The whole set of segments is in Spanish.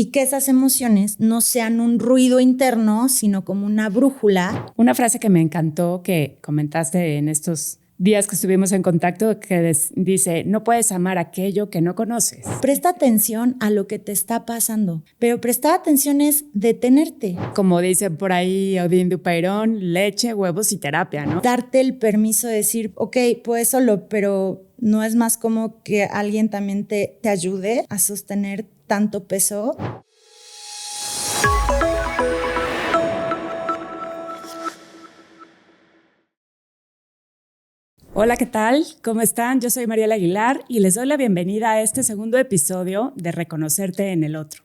y que esas emociones no sean un ruido interno, sino como una brújula. Una frase que me encantó que comentaste en estos días que estuvimos en contacto, que dice, no puedes amar aquello que no conoces. Presta atención a lo que te está pasando, pero prestar atención es detenerte. Como dice por ahí Odín Dupeirón, leche, huevos y terapia, ¿no? Darte el permiso de decir, ok, pues solo, pero no es más como que alguien también te ayude a sostener tanto peso. Hola, ¿qué tal? ¿Cómo están? Yo soy Mariela Aguilar y les doy la bienvenida a este segundo episodio de Reconocerte en el Otro.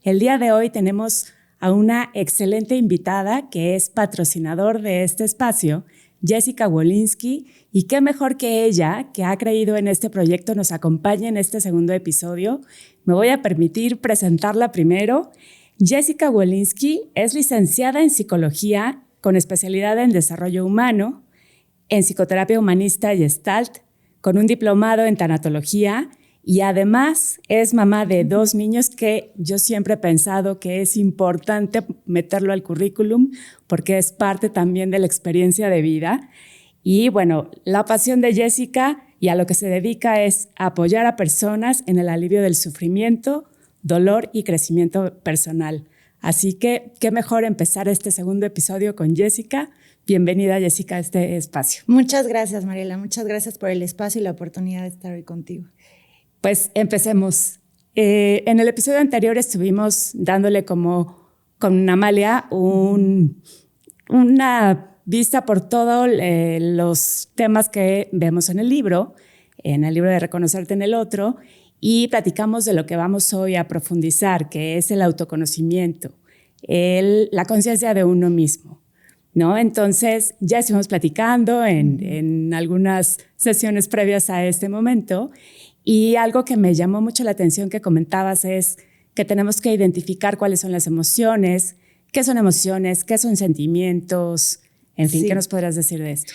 El día de hoy tenemos a una excelente invitada que es patrocinador de este espacio, Jessica Wolinski, y qué mejor que ella, que ha creído en este proyecto, nos acompañe en este segundo episodio. Me voy a permitir presentarla primero. Jessica Wolinski es licenciada en Psicología con especialidad en Desarrollo Humano, en Psicoterapia Humanista y Gestalt, con un diplomado en Tanatología y además es mamá de 2 niños que yo siempre he pensado que es importante meterlo al currículum porque es parte también de la experiencia de vida. Y bueno, la pasión de Jessica y a lo que se dedica es apoyar a personas en el alivio del sufrimiento, dolor y crecimiento personal. Así que, qué mejor empezar este segundo episodio con Jessica. Bienvenida, Jessica, a este espacio. Muchas gracias, Mariela. Muchas gracias por el espacio y la oportunidad de estar hoy contigo. Pues empecemos. En el episodio anterior estuvimos dándole como con Amalia una vista por todos los temas que vemos en el libro de Reconocerte en el Otro, y platicamos de lo que vamos hoy a profundizar, que es el autoconocimiento, la conciencia de uno mismo, ¿no? Entonces, ya estuvimos platicando en algunas sesiones previas a este momento, y algo que me llamó mucho la atención que comentabas es que tenemos que identificar cuáles son las emociones, qué son sentimientos, en fin, sí. ¿Qué nos podrás decir de esto?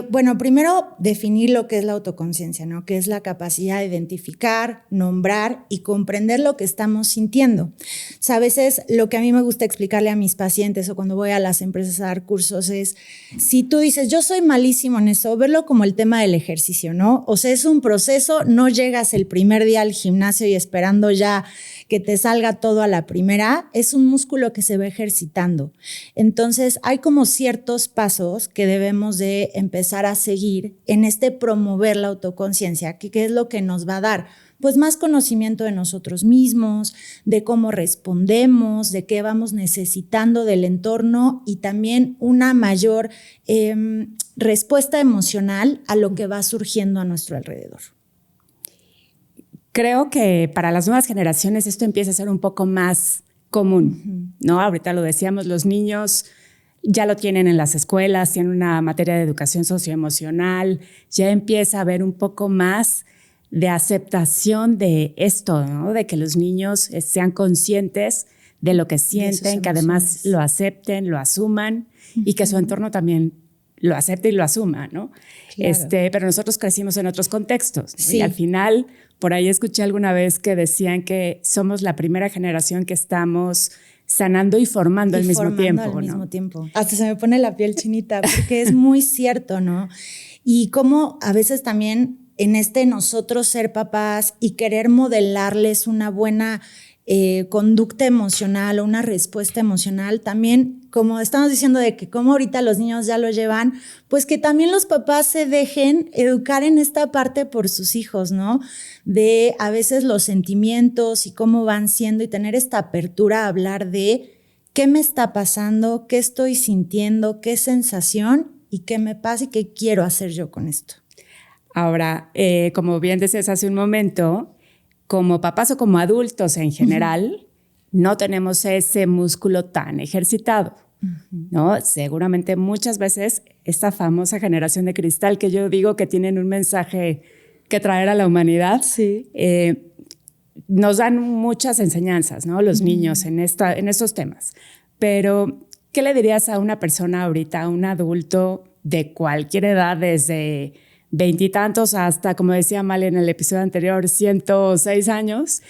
Bueno, primero definir lo que es la autoconciencia, ¿no? Que es la capacidad de identificar, nombrar y comprender lo que estamos sintiendo. O sea, a veces lo que a mí me gusta explicarle a mis pacientes o cuando voy a las empresas a dar cursos es, si tú dices, yo soy malísimo en eso, verlo como el tema del ejercicio, ¿no? O sea, es un proceso, no llegas el primer día al gimnasio y esperando ya que te salga todo a la primera, es un músculo que se va ejercitando. Entonces, hay como ciertos pasos que debemos de empezar a seguir en promover la autoconciencia, que es lo que nos va a dar pues más conocimiento de nosotros mismos, de cómo respondemos, de qué vamos necesitando del entorno y también una mayor respuesta emocional a lo que va surgiendo a nuestro alrededor. Creo que para las nuevas generaciones esto empieza a ser un poco más común, ¿no? Ahorita lo decíamos, los niños ya lo tienen en las escuelas, tienen una materia de educación socioemocional, ya empieza a haber un poco más de aceptación de esto, ¿no? De que los niños sean conscientes de lo que sienten, que además lo acepten, lo asuman y que su entorno también lo acepte y lo asuma, ¿no? Claro. Pero nosotros crecimos en otros contextos, ¿no? Sí. Y al final, por ahí escuché alguna vez que decían que somos la primera generación que estamos sanando y formando al mismo tiempo. Hasta se me pone la piel chinita porque es muy cierto, ¿no? Y cómo a veces también en nosotros ser papás y querer modelarles una buena conducta emocional o una respuesta emocional, también como estamos diciendo de que como ahorita los niños ya lo llevan, pues que también los papás se dejen educar en esta parte por sus hijos, ¿no? De a veces los sentimientos y cómo van siendo y tener esta apertura a hablar de qué me está pasando, qué estoy sintiendo, qué sensación y qué me pasa y qué quiero hacer yo con esto. Ahora, como bien decías hace un momento, como papás o como adultos en general, no tenemos ese músculo tan ejercitado, ¿no? Seguramente muchas veces esta famosa generación de cristal que yo digo que tienen un mensaje que traer a la humanidad, sí. Nos dan muchas enseñanzas, ¿no? Los niños en estos temas. Pero, ¿qué le dirías a una persona ahorita, a un adulto de cualquier edad, desde 20 y tantos hasta, como decía Mal en el episodio anterior, 106 años,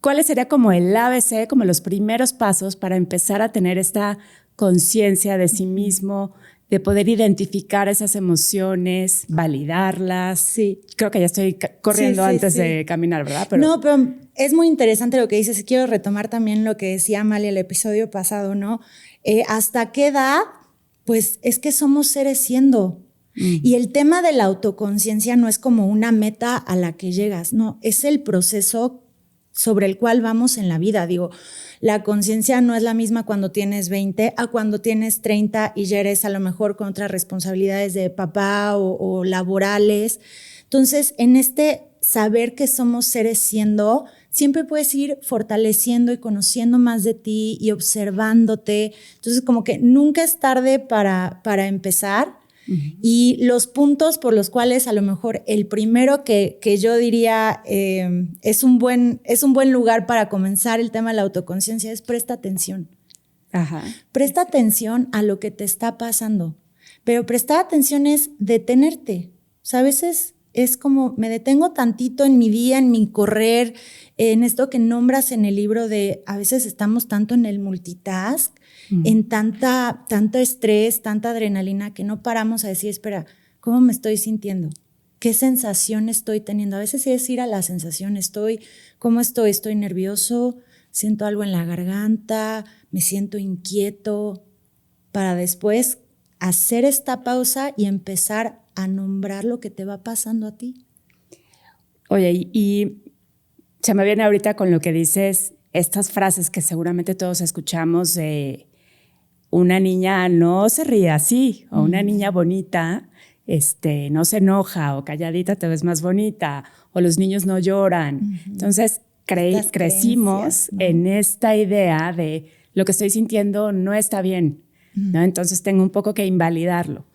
¿cuál sería como el ABC, como los primeros pasos para empezar a tener esta conciencia de sí mismo, de poder identificar esas emociones, validarlas? Sí. Creo que ya estoy corriendo antes de caminar, ¿verdad? No, pero es muy interesante lo que dices y quiero retomar también lo que decía Amalia el episodio pasado, ¿no? ¿Hasta qué edad? Pues es que somos seres siendo. Y el tema de la autoconciencia no es como una meta a la que llegas, no, es el proceso sobre el cual vamos en la vida. Digo, la conciencia no es la misma cuando tienes 20 a cuando tienes 30 y ya eres a lo mejor con otras responsabilidades de papá o laborales. Entonces, en este saber que somos seres siendo, siempre puedes ir fortaleciendo y conociendo más de ti y observándote. Entonces, como que nunca es tarde para empezar. Y los puntos por los cuales a lo mejor el primero que yo diría es un buen lugar para comenzar el tema de la autoconciencia es presta atención. Ajá. Presta atención a lo que te está pasando, pero prestar atención es detenerte. O sea, a veces es como me detengo tantito en mi día, en mi correr, en esto que nombras en el libro de a veces estamos tanto en el multitask, en tanto estrés, tanta adrenalina que no paramos a decir, espera, ¿cómo me estoy sintiendo? ¿Qué sensación estoy teniendo? A veces es ir a la sensación, ¿cómo estoy? ¿Estoy nervioso? ¿Siento algo en la garganta? ¿Me siento inquieto? Para después hacer esta pausa y empezar a nombrar lo que te va pasando a ti. Oye, y se me viene ahorita con lo que dices, estas frases que seguramente todos escuchamos de una niña no se ríe así, o una niña bonita no se enoja, o calladita te ves más bonita, o los niños no lloran. Entonces crecimos, ¿no?, en esta idea de lo que estoy sintiendo no está bien, ¿no? Entonces tengo un poco que invalidarlo.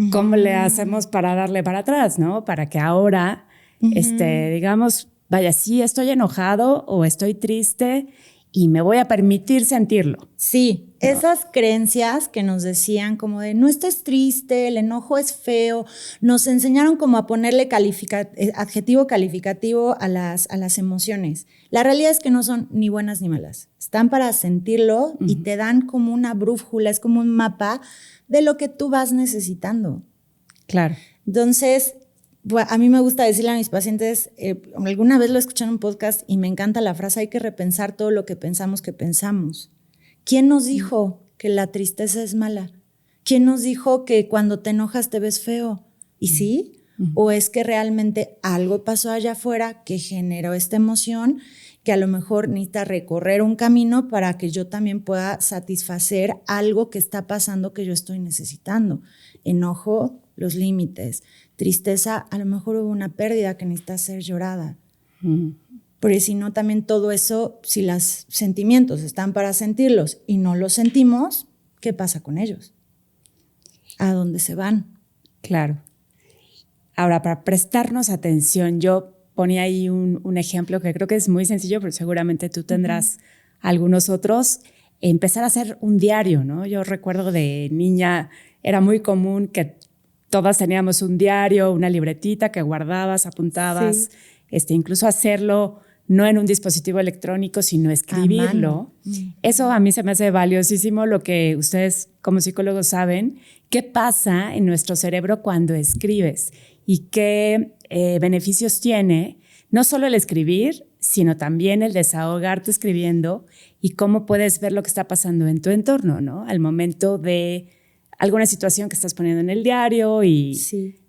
¿Cómo le hacemos para darle para atrás, no? Para que ahora, digamos, vaya, sí estoy enojado o estoy triste y me voy a permitir sentirlo. Sí, ¿no? Esas creencias que nos decían como de no estés triste, el enojo es feo, nos enseñaron como a ponerle adjetivo calificativo a las emociones. La realidad es que no son ni buenas ni malas. Están para sentirlo y te dan como una brújula, es como un mapa de lo que tú vas necesitando. Claro. Entonces, a mí me gusta decirle a mis pacientes, alguna vez lo escuché en un podcast y me encanta la frase, hay que repensar todo lo que pensamos que pensamos. ¿Quién nos dijo que la tristeza es mala? ¿Quién nos dijo que cuando te enojas te ves feo? ¿Y sí? ¿O es que realmente algo pasó allá afuera que generó esta emoción que a lo mejor necesita recorrer un camino para que yo también pueda satisfacer algo que está pasando que yo estoy necesitando? Enojo, los límites. Tristeza, a lo mejor hubo una pérdida que necesita ser llorada. Porque si no, también todo eso, si los sentimientos están para sentirlos y no los sentimos, ¿qué pasa con ellos? ¿A dónde se van? Claro. Ahora, para prestarnos atención, yo ponía ahí un ejemplo que creo que es muy sencillo, pero seguramente tú tendrás algunos otros. Empezar a hacer un diario, ¿no? Yo recuerdo de niña, era muy común que todas teníamos un diario, una libretita que guardabas, apuntabas, incluso hacerlo no en un dispositivo electrónico, sino escribirlo. Eso a mí se me hace valiosísimo, lo que ustedes como psicólogos saben, qué pasa en nuestro cerebro cuando escribes y qué beneficios tiene, no solo el escribir, sino también el desahogarte escribiendo y cómo puedes ver lo que está pasando en tu entorno, ¿no? Al momento de alguna situación que estás poniendo en el diario y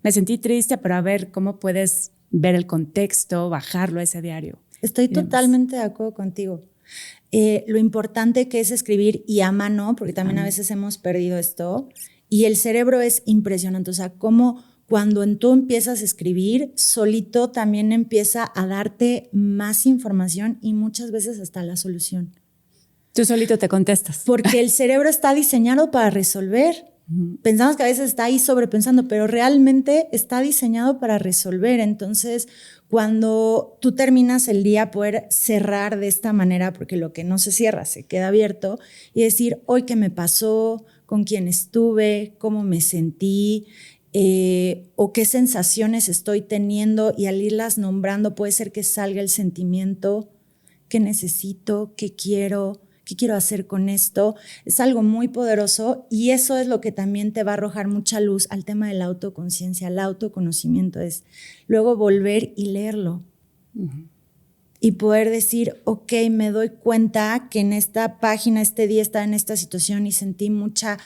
me sentí triste, pero a ver cómo puedes ver el contexto, bajarlo a ese diario. Estoy totalmente de acuerdo contigo. Lo importante que es escribir y a mano, porque también a veces hemos perdido esto, y el cerebro es impresionante. O sea, cómo cuando tú empiezas a escribir, solito también empieza a darte más información y muchas veces hasta la solución. Tú solito te contestas. Porque el cerebro está diseñado para resolver. Pensamos que a veces está ahí sobrepensando, pero realmente está diseñado para resolver. Entonces, cuando tú terminas el día, poder cerrar de esta manera, porque lo que no se cierra se queda abierto, y decir, hoy qué me pasó, con quién estuve, cómo me sentí, o qué sensaciones estoy teniendo, y al irlas nombrando puede ser que salga el sentimiento qué necesito, qué quiero hacer con esto. Es algo muy poderoso y eso es lo que también te va a arrojar mucha luz al tema de la autoconciencia, el autoconocimiento. Es luego volver y leerlo. Y poder decir, ok, me doy cuenta que en esta página, este día estaba en esta situación y sentí mucha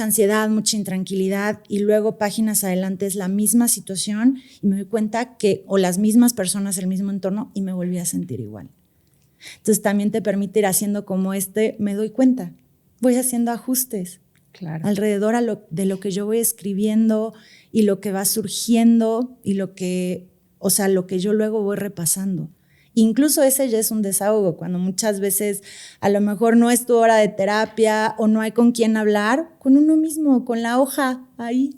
ansiedad, mucha intranquilidad, y luego páginas adelante es la misma situación y me doy cuenta que, o las mismas personas, el mismo entorno, y me volví a sentir igual. Entonces también te permite ir haciendo como me doy cuenta, voy haciendo ajustes alrededor de lo que yo voy escribiendo y lo que va surgiendo y lo que yo luego voy repasando. Incluso ese ya es un desahogo, cuando muchas veces a lo mejor no es tu hora de terapia o no hay con quién hablar, con uno mismo, con la hoja ahí.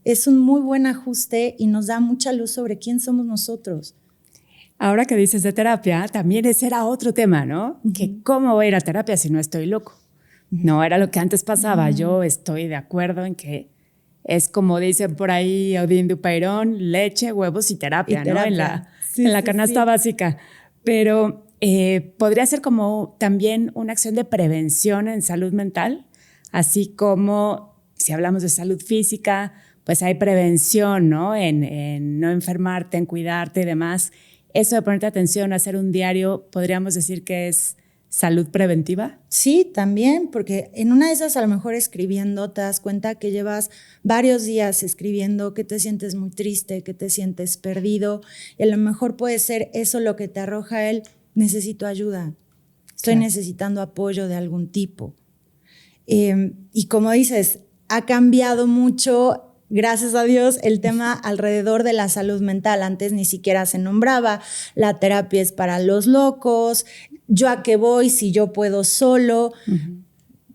Es un muy buen ajuste y nos da mucha luz sobre quién somos nosotros. Ahora que dices de terapia, también ese era otro tema, ¿no? Que cómo voy a ir a terapia si no estoy loco. No era lo que antes pasaba. Yo estoy de acuerdo en que es como dicen por ahí Odín Dupeirón, leche, huevos y terapia, ¿no? En la canasta básica. Pero podría ser como también una acción de prevención en salud mental, así como si hablamos de salud física, pues hay prevención, ¿no? En no enfermarte, en cuidarte y demás. Eso de ponerte atención, hacer un diario, podríamos decir que es salud preventiva. Sí, también, porque en una de esas a lo mejor escribiendo te das cuenta que llevas varios días escribiendo, que te sientes muy triste, que te sientes perdido, y a lo mejor puede ser eso lo que te arroja necesito ayuda, estoy necesitando apoyo de algún tipo. Y como dices, ha cambiado mucho, gracias a Dios, el tema alrededor de la salud mental. Antes ni siquiera se nombraba, la terapia es para los locos, yo a qué voy si yo puedo solo,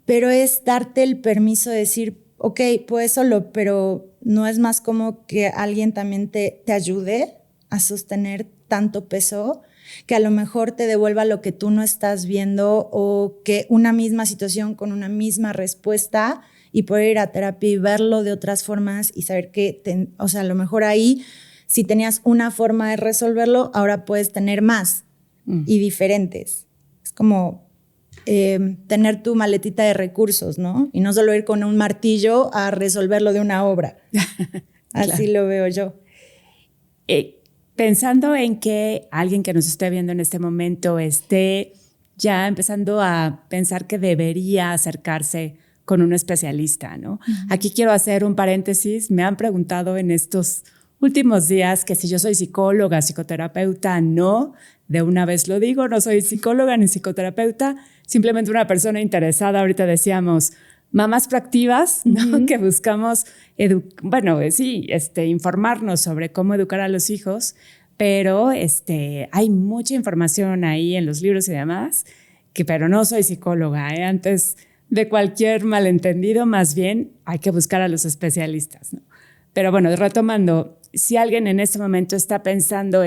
pero es darte el permiso de decir, ok, puedes solo, pero no es más como que alguien también te ayude a sostener tanto peso, que a lo mejor te devuelva lo que tú no estás viendo, o que una misma situación con una misma respuesta, y poder ir a terapia y verlo de otras formas y saber que, a lo mejor ahí, si tenías una forma de resolverlo, ahora puedes tener más y diferentes. Es como tener tu maletita de recursos, ¿no? Y no solo ir con un martillo a resolverlo de una obra. Así lo veo yo. Pensando en que alguien que nos esté viendo en este momento esté ya empezando a pensar que debería acercarse con un especialista, ¿no? Aquí quiero hacer un paréntesis. Me han preguntado en estos últimos días que si yo soy psicóloga, psicoterapeuta. No, de una vez lo digo, no soy psicóloga ni psicoterapeuta, simplemente una persona interesada. Ahorita decíamos mamás proactivas, ¿no? Que buscamos, informarnos sobre cómo educar a los hijos, pero hay mucha información ahí en los libros y demás, pero no soy psicóloga, ¿eh? Antes de cualquier malentendido, más bien hay que buscar a los especialistas, ¿no? Pero bueno, retomando, si alguien en este momento está pensando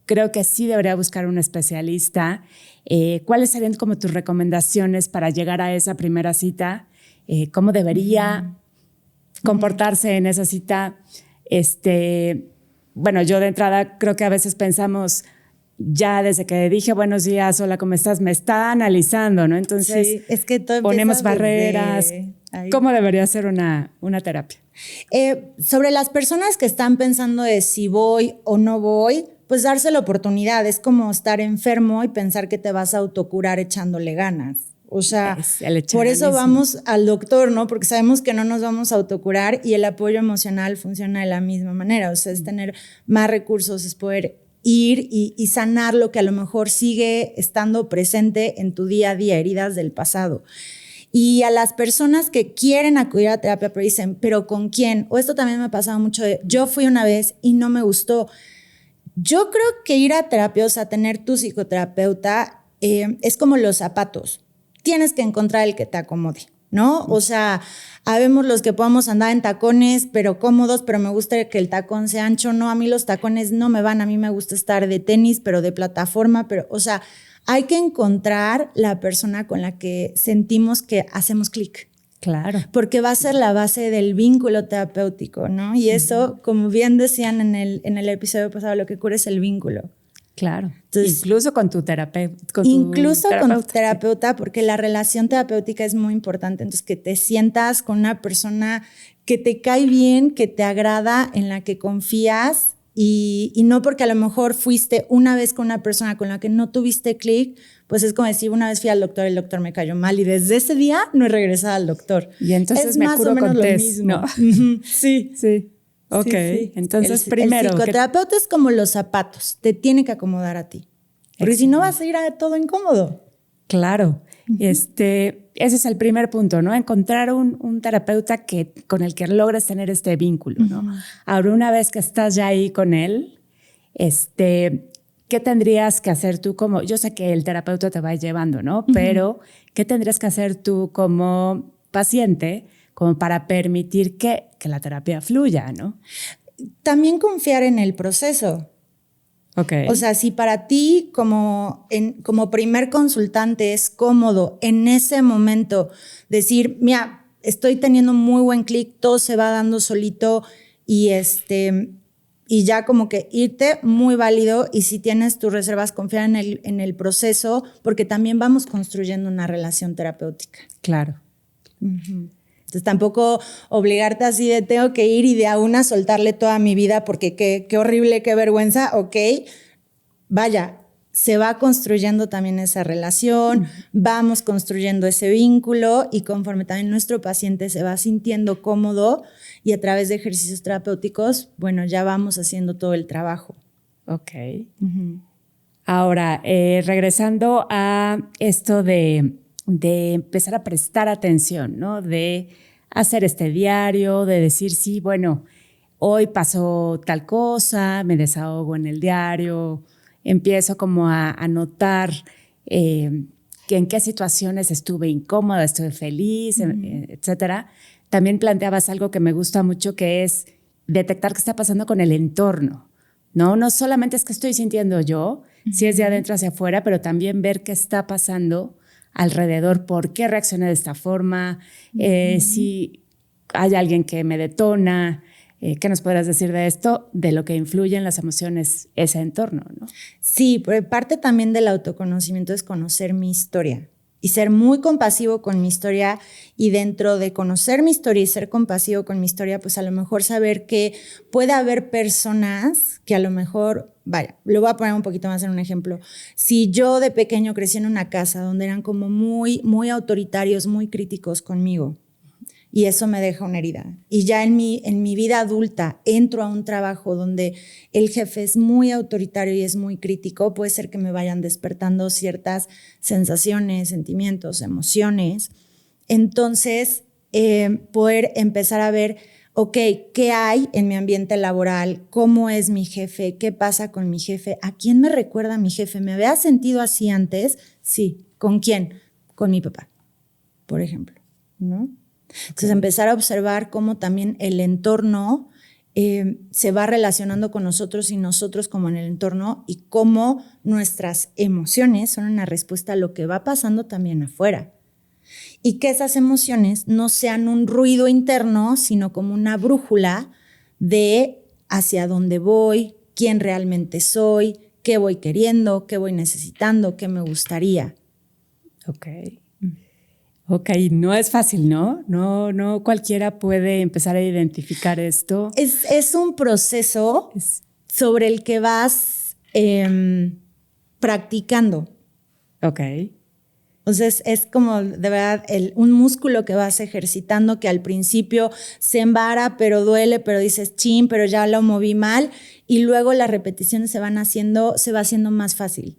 creo que sí debería buscar un especialista, ¿cuáles serían como tus recomendaciones para llegar a esa primera cita? ¿Cómo debería comportarse en esa cita? Yo de entrada creo que a veces pensamos, ya desde que dije buenos días, hola, ¿cómo estás? Me está analizando, ¿no? Entonces, sí, es que todo ponemos barreras. ¿Cómo debería ser una terapia? Sobre las personas que están pensando de si voy o no voy, pues darse la oportunidad. Es como estar enfermo y pensar que te vas a autocurar echándole ganas. O sea, por eso vamos al doctor, ¿no? Porque sabemos que no nos vamos a autocurar, y el apoyo emocional funciona de la misma manera. O sea, es tener más recursos, es poder ir y sanar lo que a lo mejor sigue estando presente en tu día a día, heridas del pasado. Y a las personas que quieren acudir a terapia pero dicen, ¿pero con quién? O esto también me ha pasado mucho yo fui una vez y no me gustó. Yo creo que ir a terapia, o sea, tener tu psicoterapeuta, es como los zapatos. Tienes que encontrar el que te acomode, ¿no? O sea, habemos los que podemos andar en tacones, pero cómodos, pero me gusta que el tacón sea ancho. No, a mí los tacones no me van, a mí me gusta estar de tenis, pero de plataforma, o sea, hay que encontrar la persona con la que sentimos que hacemos clic. Claro. Porque va a ser la base del vínculo terapéutico, ¿no? Y eso, como bien decían en el episodio pasado, lo que cura es el vínculo. Claro. Entonces, incluso con tu terapeuta. Incluso con tu terapeuta, porque la relación terapéutica es muy importante. Entonces, que te sientas con una persona que te cae bien, que te agrada, en la que confías y no porque a lo mejor fuiste una vez con una persona con la que no tuviste clic, pues es como decir, una vez fui al doctor, el doctor me cayó mal y desde ese día no he regresado al doctor. Y entonces es me más curo o menos con lo test, mismo. ¿no? Sí. Sí. Ok, Sí. entonces El primero... psicoterapeuta es como los zapatos, te tiene que acomodar a ti. Porque si no vas a ir a todo incómodo. Claro. Ese es el primer punto, ¿no? Encontrar un terapeuta con el que logres tener este vínculo, ¿no? Ahora, una vez que estás ya ahí con él, ¿qué tendrías que hacer tú como... Yo sé que el terapeuta te va llevando, ¿no? Pero, ¿qué tendrías que hacer tú como paciente como para permitir que la terapia fluya, ¿no? También confiar en el proceso. Okay. O sea, si para ti como primer consultante es cómodo en ese momento decir, mira, estoy teniendo muy buen clic, todo se va dando solito y ya como que irte, muy válido. Y si tienes tus reservas, confiar en el proceso, porque también vamos construyendo una relación terapéutica. Claro. Entonces tampoco obligarte así de tengo que ir y de a una soltarle toda mi vida porque qué horrible, qué vergüenza, ok. Vaya, se va construyendo también esa relación, vamos construyendo ese vínculo y conforme también nuestro paciente se va sintiendo cómodo y a través de ejercicios terapéuticos, bueno, ya vamos haciendo todo el trabajo. Ok. Ahora, regresando a esto de empezar a prestar atención, ¿no? De hacer este diario, de decir, sí, bueno, hoy pasó tal cosa, me desahogo en el diario, empiezo como a notar que en qué situaciones estuve incómoda, estuve feliz, etcétera. También planteabas algo que me gusta mucho, que es detectar qué está pasando con el entorno, ¿no? No solamente es que estoy sintiendo yo, si es de adentro hacia afuera, pero también ver qué está pasando alrededor, por qué reaccioné de esta forma, si hay alguien que me detona. ¿Qué nos podrás decir de esto? De lo que influye en las emociones ese entorno, ¿no? Sí, pero parte también del autoconocimiento es conocer mi historia y ser muy compasivo con mi historia, y dentro de conocer mi historia y ser compasivo con mi historia, pues a lo mejor saber que puede haber personas que a lo mejor, vaya, lo voy a poner un poquito más en un ejemplo. Si yo de pequeño crecí en una casa donde eran como muy, muy autoritarios, muy críticos conmigo, y eso me deja una herida. Y ya en mi vida adulta entro a un trabajo donde el jefe es muy autoritario y es muy crítico, puede ser que me vayan despertando ciertas sensaciones, sentimientos, emociones. Entonces, poder empezar a ver, ok, ¿qué hay en mi ambiente laboral? ¿Cómo es mi jefe? ¿Qué pasa con mi jefe? ¿A quién me recuerda mi jefe? ¿Me había sentido así antes? Sí. ¿Con quién? Con mi papá, por ejemplo, ¿no? Entonces, empezar a observar cómo también el entorno se va relacionando con nosotros y nosotros como en el entorno, y cómo nuestras emociones son una respuesta a lo que va pasando también afuera. Y que esas emociones no sean un ruido interno, sino como una brújula de hacia dónde voy, quién realmente soy, qué voy queriendo, qué voy necesitando, qué me gustaría. Ok, no es fácil, ¿no? No cualquiera puede empezar a identificar esto. Es un proceso sobre el que vas practicando. Ok. Entonces es como de verdad un músculo que vas ejercitando, que al principio se embara, pero duele, pero dices chin, pero ya lo moví mal, y luego las repeticiones se va haciendo más fácil.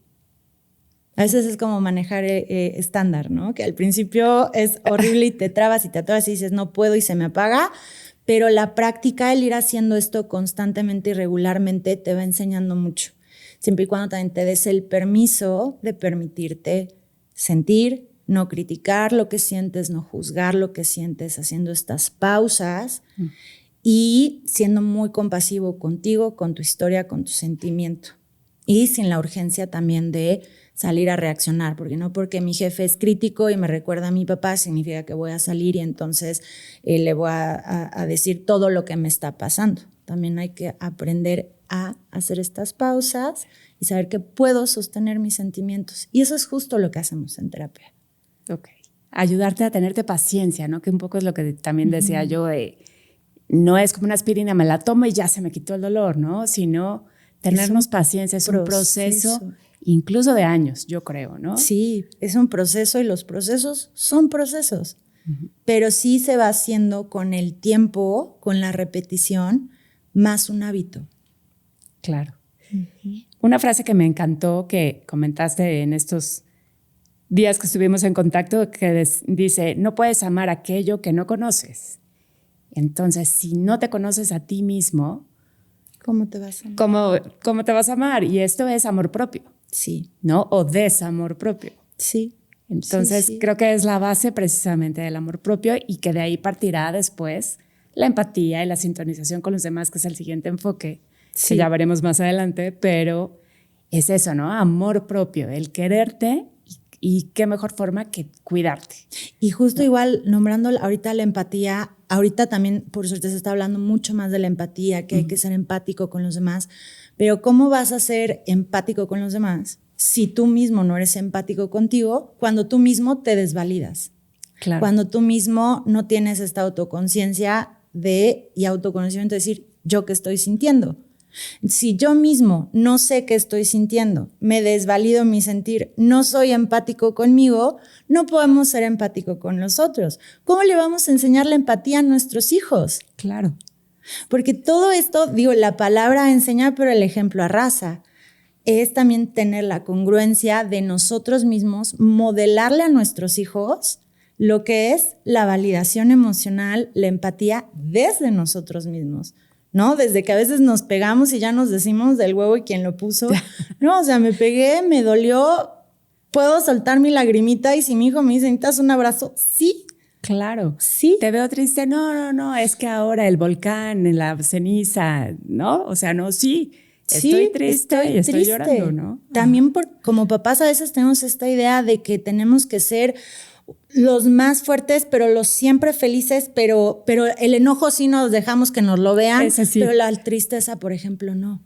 A veces es como manejar estándar, ¿no? Que al principio es horrible y te trabas y te atoras y dices no puedo y se me apaga, pero la práctica, el ir haciendo esto constantemente y regularmente, te va enseñando mucho. Siempre y cuando también te des el permiso de permitirte sentir, no criticar lo que sientes, no juzgar lo que sientes, haciendo estas pausas y siendo muy compasivo contigo, con tu historia, con tu sentimiento. Y sin la urgencia también de salir a reaccionar, porque no porque mi jefe es crítico y me recuerda a mi papá significa que voy a salir y entonces le voy a decir todo lo que me está pasando. También hay que aprender a hacer estas pausas y saber que puedo sostener mis sentimientos. Y eso es justo lo que hacemos en terapia. Ok. Ayudarte a tenerte paciencia, ¿no? Que un poco es lo que también decía yo, de no es como una aspirina, me la tomo y ya se me quitó el dolor, ¿no? Sino tenernos paciencia, es un proceso incluso de años, yo creo, ¿no? Sí, es un proceso y los procesos son procesos, pero sí se va haciendo con el tiempo, con la repetición, más un hábito. Claro. Una frase que me encantó que comentaste en estos días que estuvimos en contacto, que dice, no puedes amar aquello que no conoces. Entonces, si no te conoces a ti mismo, ¿cómo te vas a amar? ¿Cómo te vas a amar? Y esto es amor propio. Sí. ¿No? O desamor propio. Sí. Entonces, creo que es la base precisamente del amor propio y que de ahí partirá después la empatía y la sintonización con los demás, que es el siguiente enfoque, que ya veremos más adelante, pero es eso, ¿no? Amor propio, el quererte y qué mejor forma que cuidarte. Y justo igual, nombrando ahorita la empatía, ahorita también, por suerte, se está hablando mucho más de la empatía, que hay que ser empático con los demás, pero ¿cómo vas a ser empático con los demás si tú mismo no eres empático contigo, cuando tú mismo te desvalidas? Claro. Cuando tú mismo no tienes esta autoconciencia y autoconocimiento de decir, ¿yo qué estoy sintiendo? Si yo mismo no sé qué estoy sintiendo, me desvalido mi sentir, no soy empático conmigo, no podemos ser empáticos con los otros. ¿Cómo le vamos a enseñar la empatía a nuestros hijos? Claro. Porque todo esto, digo, la palabra enseña, pero el ejemplo arrasa. Es también tener la congruencia de nosotros mismos, modelarle a nuestros hijos lo que es la validación emocional, la empatía desde nosotros mismos. ¿No? Desde que a veces nos pegamos y ya nos decimos del huevo y quién lo puso. No, o sea, me pegué, me dolió, puedo soltar mi lagrimita y si mi hijo me dice, ¿necesitas un abrazo? Sí. Claro. Sí. ¿Te veo triste? No, es que ahora el volcán, la ceniza, ¿no? O sea, no, sí. Estoy triste y estoy llorando, ¿no? También como papás a veces tenemos esta idea de que tenemos que ser los más fuertes, pero los siempre felices, pero el enojo sí nos dejamos que nos lo vean, sí. Pero la tristeza, por ejemplo, no.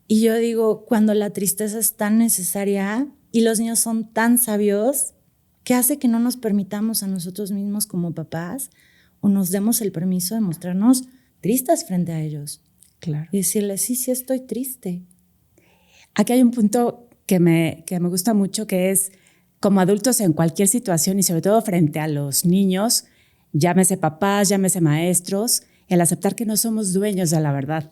Y yo digo, cuando la tristeza es tan necesaria y los niños son tan sabios, ¿qué hace que no nos permitamos a nosotros mismos como papás o nos demos el permiso de mostrarnos tristes frente a ellos? Claro. Y decirles, sí, estoy triste. Aquí hay un punto que me gusta mucho, que es como adultos en cualquier situación y sobre todo frente a los niños, llámese papás, llámese maestros, el aceptar que no somos dueños de la verdad,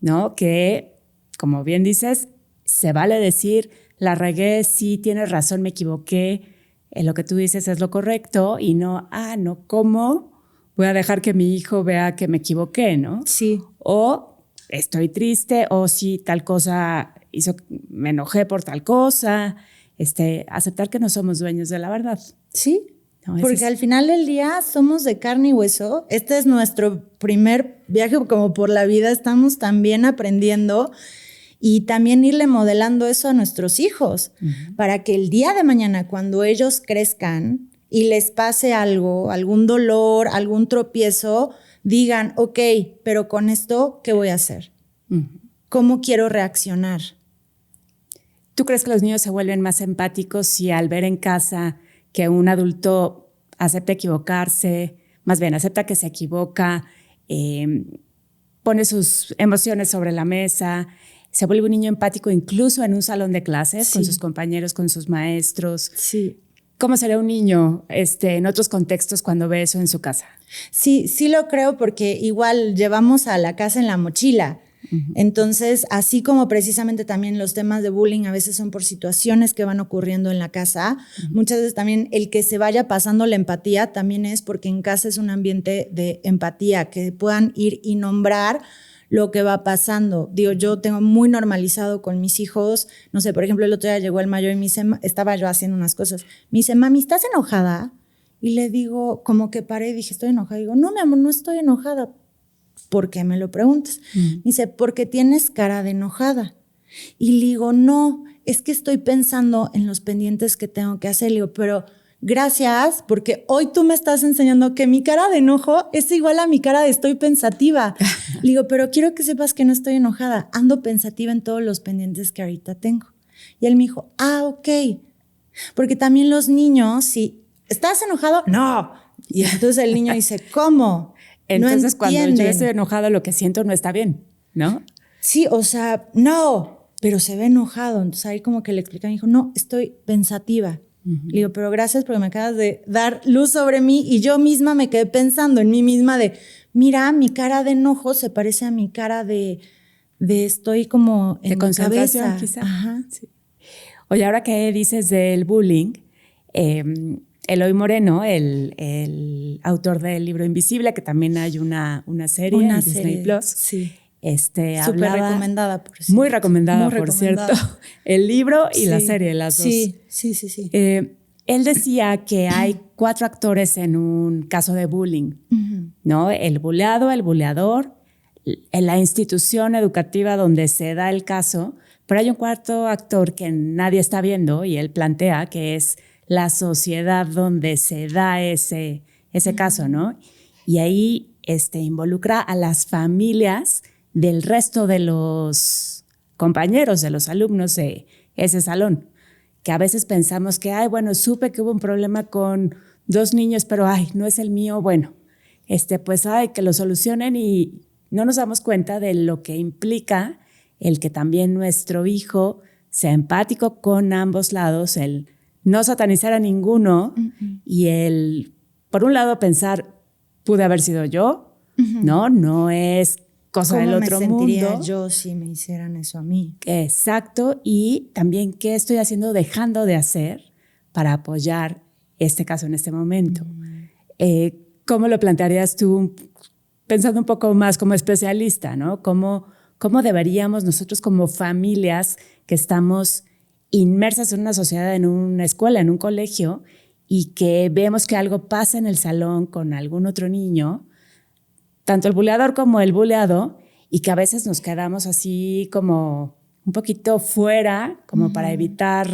¿no? Que, como bien dices, se vale decir, la regué, sí, tienes razón, me equivoqué, lo que tú dices es lo correcto y no, ¿cómo voy a dejar que mi hijo vea que me equivoqué, ¿no? Sí. O estoy triste, o sí, tal cosa me enojé por tal cosa. Aceptar que no somos dueños de la verdad. Sí, porque al final del día somos de carne y hueso. Este es nuestro primer viaje como por la vida. Estamos también aprendiendo y también irle modelando eso a nuestros hijos para que el día de mañana, cuando ellos crezcan y les pase algo, algún dolor, algún tropiezo, digan, ok, pero con esto, ¿qué voy a hacer? ¿Cómo quiero reaccionar? ¿Tú crees que los niños se vuelven más empáticos si al ver en casa que un adulto acepta equivocarse, más bien acepta que se equivoca, pone sus emociones sobre la mesa, se vuelve un niño empático incluso en un salón de clases, con sus compañeros, con sus maestros? Sí. ¿Cómo sería un niño en otros contextos cuando ve eso en su casa? Sí lo creo, porque igual llevamos a la casa en la mochila. Entonces, así como precisamente también los temas de bullying a veces son por situaciones que van ocurriendo en la casa, muchas veces también el que se vaya pasando la empatía también es porque en casa es un ambiente de empatía, que puedan ir y nombrar lo que va pasando. Digo, yo tengo muy normalizado con mis hijos, no sé, por ejemplo, el otro día llegó el mayor y me dice, estaba yo haciendo unas cosas, me dice, mami, ¿estás enojada? Y le digo, como que paré y dije, estoy enojada. Y digo, no, mi amor, no estoy enojada. ¿Por qué me lo preguntas? Me dice, porque tienes cara de enojada. Y le digo, no, es que estoy pensando en los pendientes que tengo que hacer. Le digo, pero gracias, porque hoy tú me estás enseñando que mi cara de enojo es igual a mi cara de estoy pensativa. Le digo, pero quiero que sepas que no estoy enojada, ando pensativa en todos los pendientes que ahorita tengo. Y él me dijo, ok. Porque también los niños, si estás enojado, no. Y entonces el niño dice, ¿cómo? Entonces, no cuando yo estoy enojado, lo que siento no está bien, ¿no? Sí, o sea, no, pero se ve enojado. Entonces ahí como que le explica, me dijo, no, estoy pensativa. Le digo, pero gracias porque me acabas de dar luz sobre mí y yo misma me quedé pensando en mí misma de, mira, mi cara de enojo se parece a mi cara de estoy como en de concentración, cabeza. quizá. Ajá. Sí. Oye, ahora que dices del bullying, Eloy Moreno, el autor del libro Invisible, que también hay una serie en Disney Plus. Sí. Súper recomendada, por cierto. Muy recomendada, por cierto. El libro y la serie, las dos. Sí. Él decía que hay 4 actores en un caso de bullying, ¿no? El buleado, el buleador, en la institución educativa donde se da el caso, pero hay un 4º actor que nadie está viendo y él plantea que es la sociedad donde se da ese caso, ¿no? Y ahí involucra a las familias del resto de los compañeros, de los alumnos de ese salón, que a veces pensamos que, bueno, supe que hubo un problema con 2 niños, pero, no es el mío, bueno, pues, que lo solucionen y no nos damos cuenta de lo que implica el que también nuestro hijo sea empático con ambos lados, el no satanizar a ninguno y el, por un lado, pensar, pude haber sido yo, ¿no? No es cosa del otro mundo. ¿Cómo me sentiría yo si me hicieran eso a mí? Exacto. Y también qué estoy haciendo, dejando de hacer para apoyar este caso en este momento. ¿Cómo lo plantearías tú, pensando un poco más como especialista, ¿no? ¿Cómo deberíamos nosotros como familias que estamos inmersas en una sociedad, en una escuela, en un colegio, y que vemos que algo pasa en el salón con algún otro niño, tanto el buleador como el buleado, y que a veces nos quedamos así como un poquito fuera, como para evitar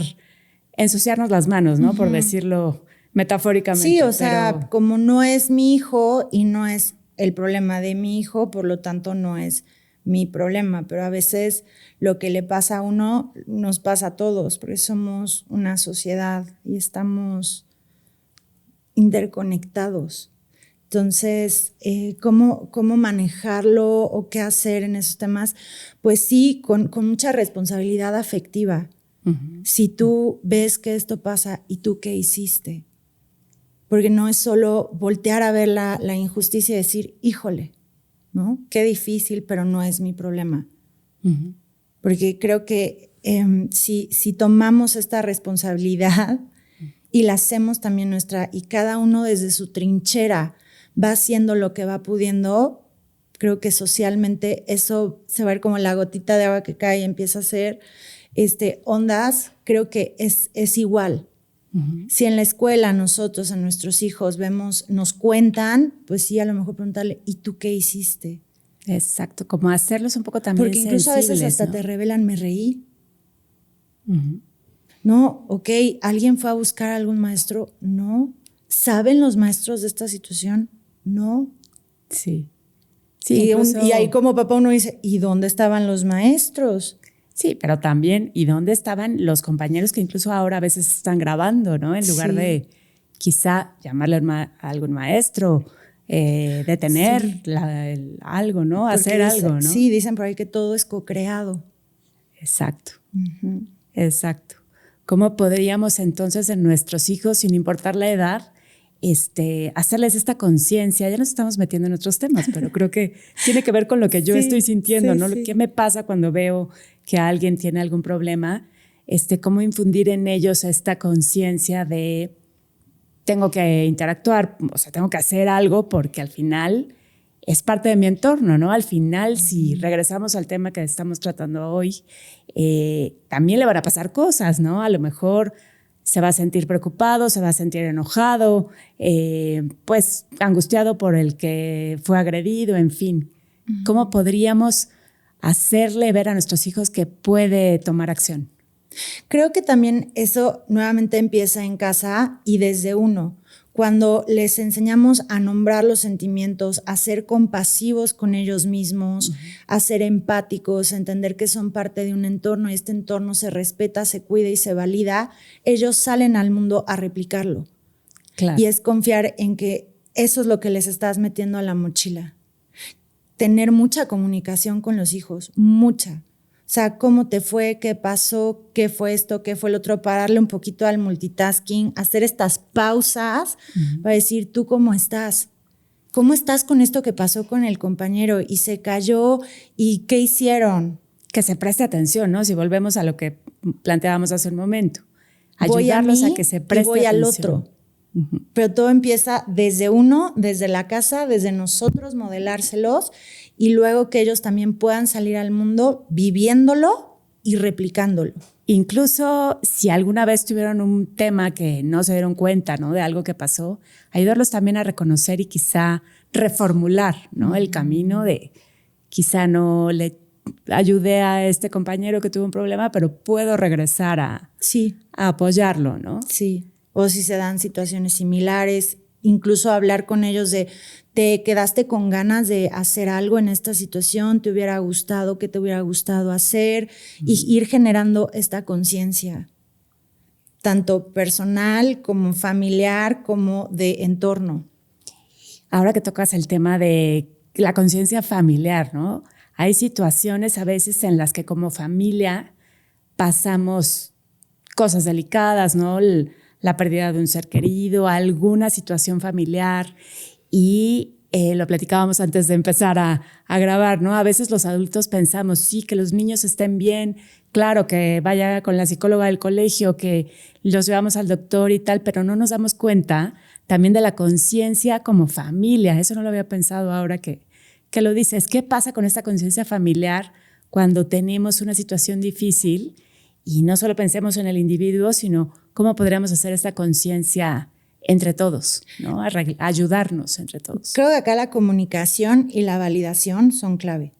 ensuciarnos las manos, ¿no? Por decirlo metafóricamente. Sí, o sea, como no es mi hijo y no es el problema de mi hijo, por lo tanto no es mi problema, pero a veces lo que le pasa a uno nos pasa a todos, porque somos una sociedad y estamos interconectados. Entonces, ¿cómo manejarlo o qué hacer en esos temas? Pues sí, con mucha responsabilidad afectiva. Si tú ves que esto pasa y tú qué hiciste, porque no es solo voltear a ver la injusticia y decir, híjole, ¿no? Qué difícil, pero no es mi problema. Porque creo que si tomamos esta responsabilidad y la hacemos también nuestra, y cada uno desde su trinchera va haciendo lo que va pudiendo, creo que socialmente eso se va a ver como la gotita de agua que cae y empieza a hacer ondas, creo que es igual. Si en la escuela nosotros a nuestros hijos nos cuentan, pues sí, a lo mejor preguntarle, ¿y tú qué hiciste? Exacto, como hacerlos un poco también porque incluso a veces hasta, ¿no?, te revelan, me reí. No, ok, ¿alguien fue a buscar a algún maestro? No. ¿Saben los maestros de esta situación? No. Sí. Y ahí como papá uno dice, ¿y dónde estaban los maestros? Sí, pero también, ¿y dónde estaban los compañeros que incluso ahora a veces están grabando, ¿no? En lugar de quizá llamarle a algún maestro, detener algo, ¿no? Porque hacer algo, ¿no? Sí, dicen por ahí que todo es co-creado. Exacto, exacto. ¿Cómo podríamos entonces en nuestros hijos, sin importar la edad, hacerles esta conciencia? Ya nos estamos metiendo en otros temas, pero creo que tiene que ver con lo que yo estoy sintiendo, ¿no? ¿Qué me pasa cuando veo que alguien tiene algún problema? Cómo infundir en ellos esta conciencia de tengo que interactuar, o sea, tengo que hacer algo porque al final es parte de mi entorno, ¿no? Al final, si regresamos al tema que estamos tratando hoy, también le van a pasar cosas, ¿no? A lo mejor se va a sentir preocupado, se va a sentir enojado, pues angustiado por el que fue agredido, en fin. ¿Cómo podríamos hacerle ver a nuestros hijos que puede tomar acción? Creo que también eso nuevamente empieza en casa y desde uno. Cuando les enseñamos a nombrar los sentimientos, a ser compasivos con ellos mismos, a ser empáticos, a entender que son parte de un entorno y este entorno se respeta, se cuida y se valida, ellos salen al mundo a replicarlo. Claro. Y es confiar en que eso es lo que les estás metiendo a la mochila. Tener mucha comunicación con los hijos, mucha. O sea, ¿cómo te fue? ¿Qué pasó? ¿Qué fue esto? ¿Qué fue el otro? Pararle un poquito al multitasking, hacer estas pausas para decir, ¿tú cómo estás? ¿Cómo estás con esto que pasó con el compañero? Y se cayó, ¿y qué hicieron? Que se preste atención, ¿no? Si volvemos a lo que planteábamos hace un momento. Voy Ayudarlos a mí a que se preste y voy al atención. otro. Pero todo empieza desde uno, desde la casa, desde nosotros modelárselos y luego que ellos también puedan salir al mundo viviéndolo y replicándolo. Incluso si alguna vez tuvieron un tema que no se dieron cuenta, ¿no? De algo que pasó, ayudarlos también a reconocer y quizá reformular, ¿no? El camino de quizá no le ayudé a este compañero que tuvo un problema, pero puedo regresar a apoyarlo, ¿no? Sí. O si se dan situaciones similares, incluso hablar con ellos de, ¿te quedaste con ganas de hacer algo en esta situación? ¿Te hubiera gustado? ¿Qué te hubiera gustado hacer? Y ir generando esta conciencia, tanto personal como familiar, como de entorno. Ahora que tocas el tema de la conciencia familiar, ¿no? Hay situaciones a veces en las que como familia pasamos cosas delicadas, ¿no? La pérdida de un ser querido, alguna situación familiar y lo platicábamos antes de empezar a grabar, ¿no? A veces los adultos pensamos, sí, que los niños estén bien, claro, que vaya con la psicóloga del colegio, que los llevamos al doctor y tal, pero no nos damos cuenta también de la conciencia como familia. Eso no lo había pensado ahora que lo dices. ¿Qué pasa con esta conciencia familiar cuando tenemos una situación difícil? Y no solo pensemos en el individuo, sino cómo podríamos hacer esta conciencia entre todos, ¿no? Ayudarnos entre todos. Creo que acá la comunicación y la validación son clave.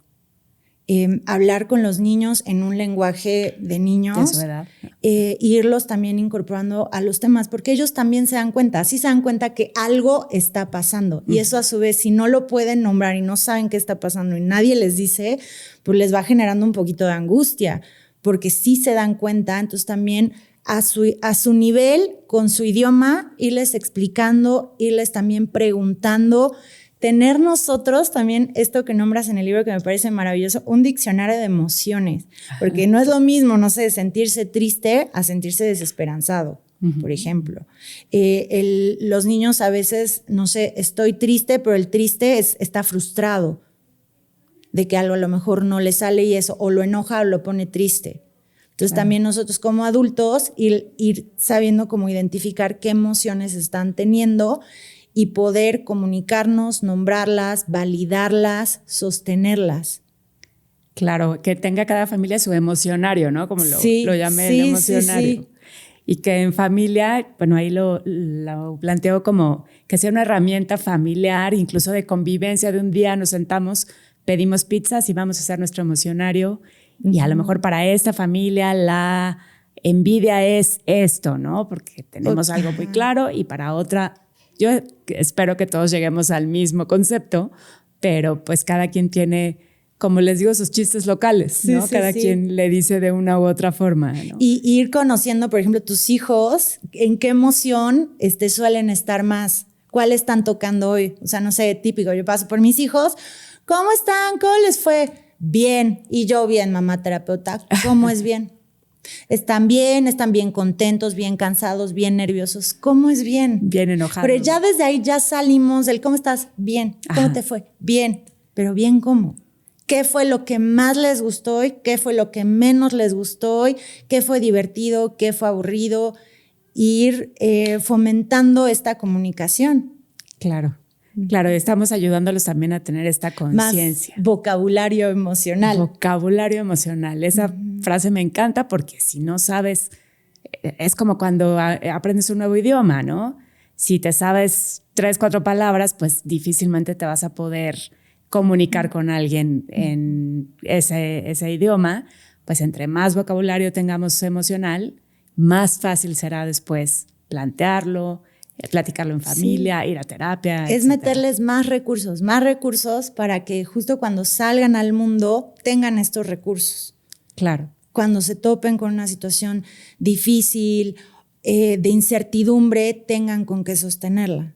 Hablar con los niños en un lenguaje de niños, de su edad. Irlos también incorporando a los temas, porque ellos también se dan cuenta, sí se dan cuenta que algo está pasando y eso a su vez, si no lo pueden nombrar y no saben qué está pasando y nadie les dice, pues les va generando un poquito de angustia, porque sí se dan cuenta, entonces también a su nivel, con su idioma, irles explicando, irles también preguntando, tener nosotros también esto que nombras en el libro que me parece maravilloso, un diccionario de emociones, porque no es lo mismo, no sé, sentirse triste a sentirse desesperanzado, por ejemplo. Los niños a veces, no sé, estoy triste, pero el triste está frustrado de que algo a lo mejor no le sale y eso, o lo enoja o lo pone triste. Entonces también nosotros como adultos ir sabiendo cómo identificar qué emociones están teniendo y poder comunicarnos, nombrarlas, validarlas, sostenerlas. Claro, que tenga cada familia su emocionario, ¿no? Como lo llamé, el emocionario. Sí. Y que en familia, bueno, ahí lo planteo como que sea una herramienta familiar, incluso de convivencia. De un día nos sentamos, pedimos pizzas y vamos a hacer nuestro emocionario. Y a lo mejor para esta familia la envidia es esto, ¿no? Porque tenemos algo muy claro y para otra, yo espero que todos lleguemos al mismo concepto, pero pues cada quien tiene, como les digo, sus chistes locales, ¿no? Cada quien le dice de una u otra forma, ¿no? Y ir conociendo, por ejemplo, tus hijos, en qué emoción suelen estar más, cuál están tocando hoy. O sea, no sé, típico, yo paso por mis hijos, ¿cómo están? ¿Cómo les fue? Bien. Y yo bien, mamá terapeuta, ¿cómo es bien? ¿Están bien contentos, bien cansados, bien nerviosos? ¿Cómo es bien? Bien enojados. Pero ya desde ahí ya salimos del ¿cómo estás? Bien. ¿Cómo te fue? Bien. Pero bien, ¿cómo? ¿Qué fue lo que más les gustó hoy? ¿Qué fue lo que menos les gustó hoy? ¿Qué fue divertido? ¿Qué fue aburrido? Ir fomentando esta comunicación. Claro. Claro, estamos ayudándolos también a tener esta conciencia. Más vocabulario emocional. Vocabulario emocional. Esa frase me encanta porque si no sabes, es como cuando aprendes un nuevo idioma, ¿no? Si te sabes 3, 4 palabras, pues difícilmente te vas a poder comunicar con alguien en ese idioma, pues entre más vocabulario tengamos emocional, más fácil será después plantearlo, platicarlo en familia, ir a terapia, es etcétera. meterles más recursos para que justo cuando salgan al mundo tengan estos recursos. Claro. Cuando se topen con una situación difícil, de incertidumbre, tengan con qué sostenerla.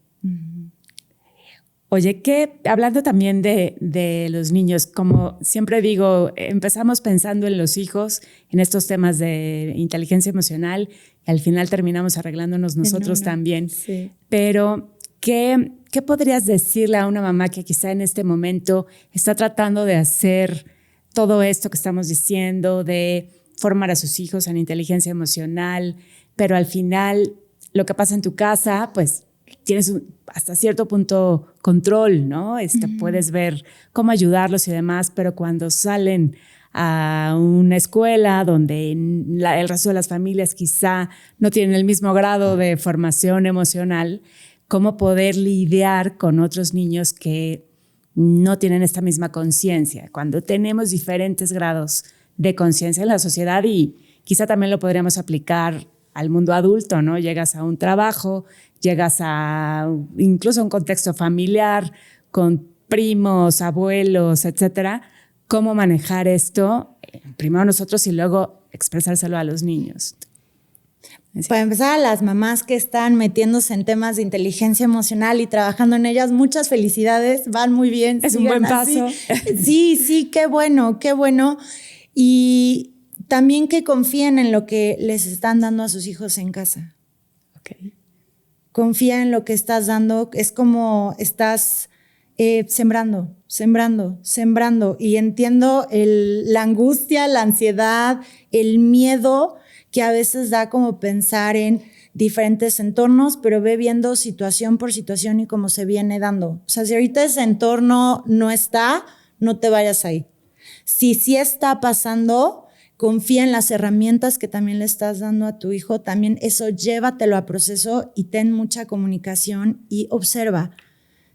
Oye, hablando también de los niños, como siempre digo, empezamos pensando en los hijos, en estos temas de inteligencia emocional, y al final terminamos arreglándonos nosotros también. Sí. Pero, ¿qué podrías decirle a una mamá que quizá en este momento está tratando de hacer todo esto que estamos diciendo, de formar a sus hijos en inteligencia emocional, pero al final lo que pasa en tu casa, pues tienes hasta cierto punto control, ¿no? Puedes ver cómo ayudarlos y demás, pero cuando salen a una escuela donde el resto de las familias quizá no tienen el mismo grado de formación emocional, cómo poder lidiar con otros niños que no tienen esta misma conciencia, cuando tenemos diferentes grados de conciencia en la sociedad, y quizá también lo podríamos aplicar al mundo adulto, ¿no? Llegas a un trabajo, llegas a incluso un contexto familiar con primos, abuelos, etcétera. ¿Cómo manejar esto? Primero nosotros y luego expresárselo a los niños. Para empezar, a las mamás que están metiéndose en temas de inteligencia emocional y trabajando en ellas, muchas felicidades, van muy bien. Es un buen paso. Sí, qué bueno, qué bueno. Y también que confíen en lo que les están dando a sus hijos en casa. Okay. Confía en lo que estás dando, es como estás sembrando. Y entiendo la angustia, la ansiedad, el miedo que a veces da como pensar en diferentes entornos, pero ve viendo situación por situación y cómo se viene dando. O sea, si ahorita ese entorno no está, no te vayas ahí. Si sí está pasando, confía en las herramientas que también le estás dando a tu hijo, también eso llévatelo a proceso y ten mucha comunicación y observa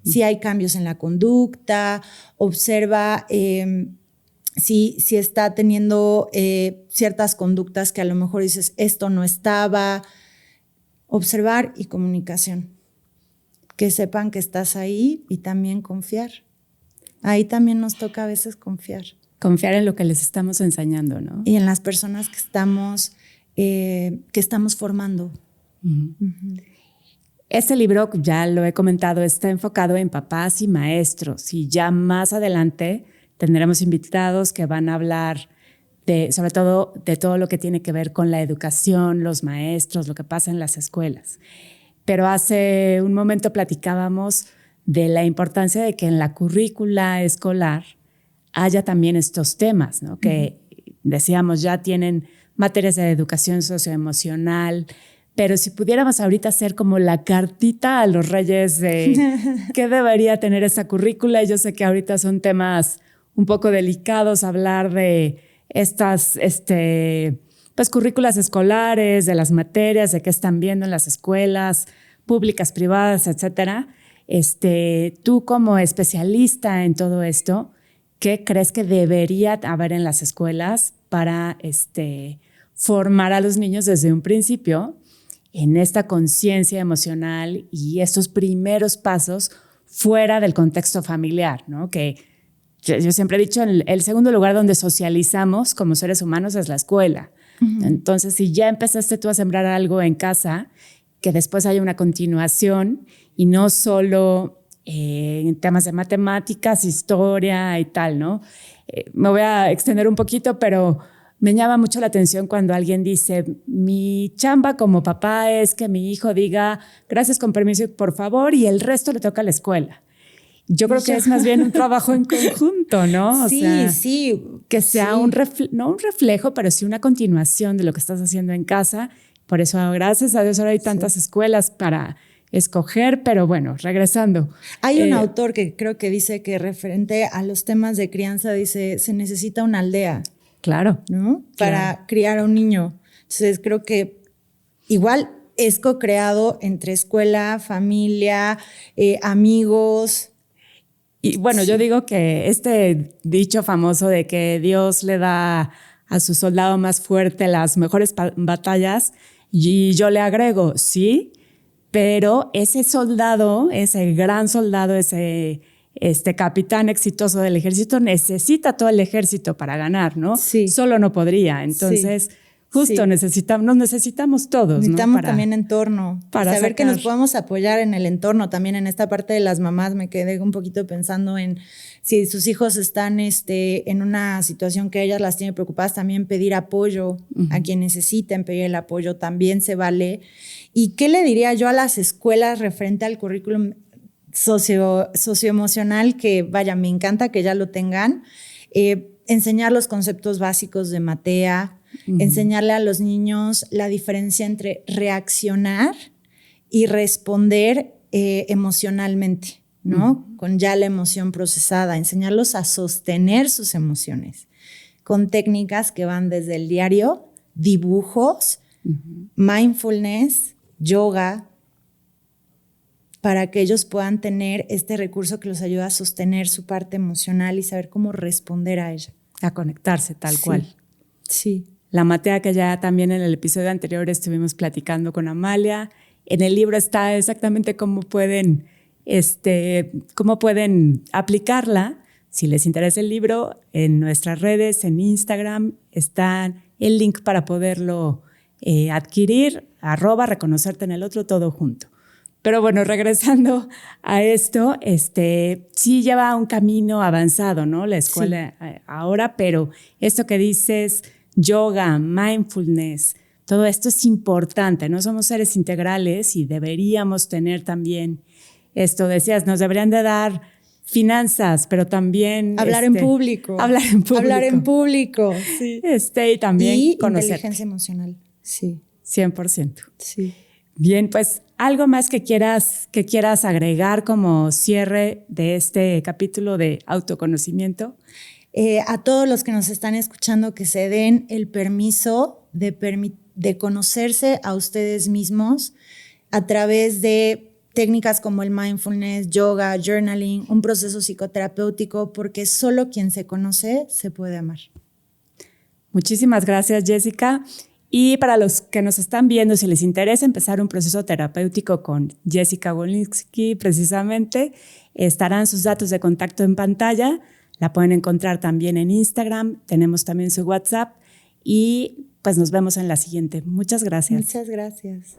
si hay cambios en la conducta, observa si está teniendo ciertas conductas que a lo mejor dices, esto no estaba. Observar y comunicación. Que sepan que estás ahí y también confiar. Ahí también nos toca a veces confiar. Confiar en lo que les estamos enseñando, ¿no? Y en las personas que estamos formando. Uh-huh. Uh-huh. Este libro, ya lo he comentado, está enfocado en papás y maestros, y ya más adelante tendremos invitados que van a hablar sobre todo de todo lo que tiene que ver con la educación, los maestros, lo que pasa en las escuelas. Pero hace un momento platicábamos de la importancia de que en la currícula escolar haya también estos temas, ¿no? Que decíamos, ya tienen materias de educación socioemocional, pero si pudiéramos ahorita hacer como la cartita a los reyes de qué debería tener esa currícula. Yo sé que ahorita son temas un poco delicados, hablar de estas pues currículas escolares, de las materias, de qué están viendo en las escuelas públicas, privadas, etcétera. Tú como especialista en todo esto, ¿qué crees que debería haber en las escuelas para formar a los niños desde un principio en esta conciencia emocional y estos primeros pasos fuera del contexto familiar, ¿no? Que yo siempre he dicho, el segundo lugar donde socializamos como seres humanos es la escuela. Uh-huh. Entonces, si ya empezaste tú a sembrar algo en casa, que después haya una continuación y no solo en temas de matemáticas, historia y tal, ¿no? Me voy a extender un poquito, pero me llama mucho la atención cuando alguien dice, mi chamba como papá es que mi hijo diga gracias, con permiso, por favor, y el resto le toca a la escuela. Yo creo que es más bien un trabajo en conjunto, ¿no? Sí. Que sea no un reflejo, pero sí una continuación de lo que estás haciendo en casa. Por eso, gracias a Dios, ahora hay tantas escuelas para escoger, pero bueno, regresando. Hay un autor que creo que dice que referente a los temas de crianza, dice, se necesita una aldea. Claro. ¿No? Para criar a un niño. Entonces, creo que igual es co-creado entre escuela, familia, amigos. Y bueno, yo digo que este dicho famoso de que Dios le da a su soldado más fuerte las mejores batallas. Y yo le agrego, sí, pero ese soldado, ese gran soldado, ese capitán exitoso del ejército necesita todo el ejército para ganar, ¿no? Sí. Solo no podría. Entonces, justo nos necesitamos todos, necesitamos, ¿no? también entorno, para saber que nos podemos apoyar en el entorno. También en esta parte de las mamás me quedé un poquito pensando en si sus hijos están en una situación que ellas las tiene preocupadas, también pedir apoyo a quien necesiten pedir el apoyo, también se vale. ¿Y qué le diría yo a las escuelas referente al currículum socioemocional? Que vaya, me encanta que ya lo tengan. Enseñar los conceptos básicos de Matea, enseñarle a los niños la diferencia entre reaccionar y responder emocionalmente, ¿no? Con ya la emoción procesada, enseñarlos a sostener sus emociones con técnicas que van desde el diario, dibujos, mindfulness, yoga, para que ellos puedan tener este recurso que los ayuda a sostener su parte emocional y saber cómo responder a ella. A conectarse tal cual. Sí. La Matea, que ya también en el episodio anterior estuvimos platicando con Amalia. En el libro está exactamente cómo pueden aplicarla. Si les interesa el libro, en nuestras redes, en Instagram, está el link para poderlo adquirir, @reconocerte en el otro, todo junto. Pero bueno, regresando a esto, sí lleva un camino avanzado, ¿no? La escuela ahora, pero esto que dices, yoga, mindfulness, todo esto es importante, ¿no? Somos seres integrales y deberíamos tener también esto, decías, nos deberían de dar finanzas, pero también hablar en público. Hablar en público, sí. Y también conocerte. Inteligencia emocional, sí. 100%. Sí. Bien, pues algo más que quieras agregar como cierre de este capítulo de autoconocimiento. A todos los que nos están escuchando, que se den el permiso de conocerse a ustedes mismos a través de técnicas como el mindfulness, yoga, journaling, un proceso psicoterapéutico, porque solo quien se conoce se puede amar. Muchísimas gracias, Jessica. Y para los que nos están viendo, si les interesa empezar un proceso terapéutico con Jessica Wolinski, precisamente, estarán sus datos de contacto en pantalla. La pueden encontrar también en Instagram. Tenemos también su WhatsApp. Y pues nos vemos en la siguiente. Muchas gracias. Muchas gracias.